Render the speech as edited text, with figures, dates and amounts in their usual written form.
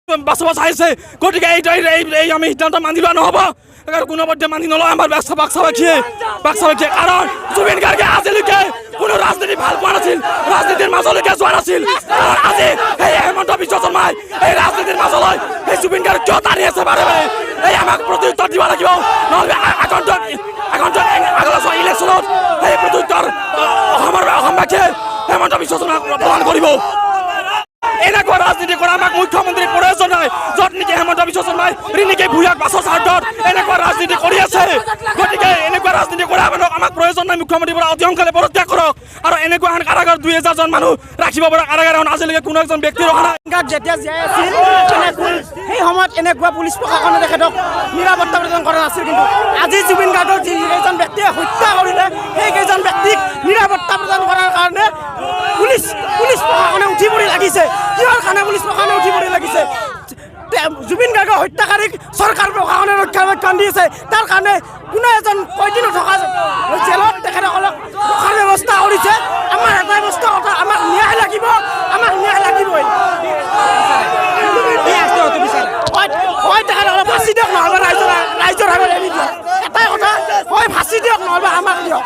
বাছাব চাইছে গতিকে এই আমি সিদ্ধান্ত মানি লোৱা নহ'ব কোনোপধ্যে মানি নলওঁ আমাৰ বাক্সাবাসীয়ে কাৰণ জুবিন গাৰ্গে আজিলৈকে কোনো ৰাজনীতি ভাল পোৱা নাছিল ৰাজনীতিৰ মাজলৈকে যোৱা নাছিল আজি এই হেমন্ত বিশ্ব শৰ্মাই এই ৰাজনীতিৰ মাজলৈ এই জুবিন গাৰ্গ কিয় টানি আছে বাৰে বাৰে এই আমাক প্ৰত্যুত্তৰ দিব লাগিব নহ'লে আগন্তুক ইলেকশ্যনত সেই প্ৰত্যুত্তৰ অসমবাসীয়ে হেমন্ত বিশ্ব শৰ্মাক প্ৰদান কৰিব এনেকুৱা ৰাজনীতি কৰা আমাক মুখ্যমন্ত্ৰীৰ প্ৰয়োজন নাই য'ত নেকি হেমন্ত বিশ্ব শৰ্মাই ৰিণিকে ভূঞাক বাছৰ স্বাৰ্থত এনেকুৱা ৰাজনীতি কৰি আছে গতিকে এনেকুৱা ৰাজনীতি কৰা মানুহক আমাক প্ৰয়োজন নাই মুখ্যমন্ত্ৰীৰ পৰা অতি সোনকালে পদত্যাগ কৰক আৰু এনেকুৱা এখন কাৰাগাৰ 2000জন মানুহ ৰাখিব পৰা কাৰাগাৰ এখন আজিলৈকে কোনো এজন ব্যক্তি ৰখা নাই যেতিয়া জীয়াই আছিল সেই সময়ত এনেকুৱা পুলিচ প্ৰশাসনে তেখেতক নিৰাপত্তা প্ৰদান কৰা নাছিল কিন্তু আজি জুবিন গাৰ্গক যিকেইজন ব্যক্তিয়ে হত্যা কৰিলে সেইকেইজন ব্যক্তিক নিৰাপত্তা প্ৰদান কৰাৰ কাৰণে পুলিচ প্ৰশাসনে উঠি পৰি লাগিছে কিহৰ কাৰণে পুলিচ প্ৰশাসনে উঠি পৰি লাগিছে জুবিন গাৰ্গৰ হত্যাকাৰীক চৰকাৰ প্ৰশাসনে ৰক্ষণাবেক্ষণ দিছে তাৰ কাৰণে কোনো এজন কয়দিন থকা জেলত তেখেতসকলক ৰখাৰ ব্যৱস্থা কৰিছে আমাৰ এটাই বস্তু কথা আমাক ন্যায় লাগিবই তেখেতসকলক ফাঁচি দিয়ক নহ'লে ৰাইজৰ আগত এৰি দিয়ক এটাই কথা হয় ফাঁচি দিয়ক নহ'লে আমাক দিয়ক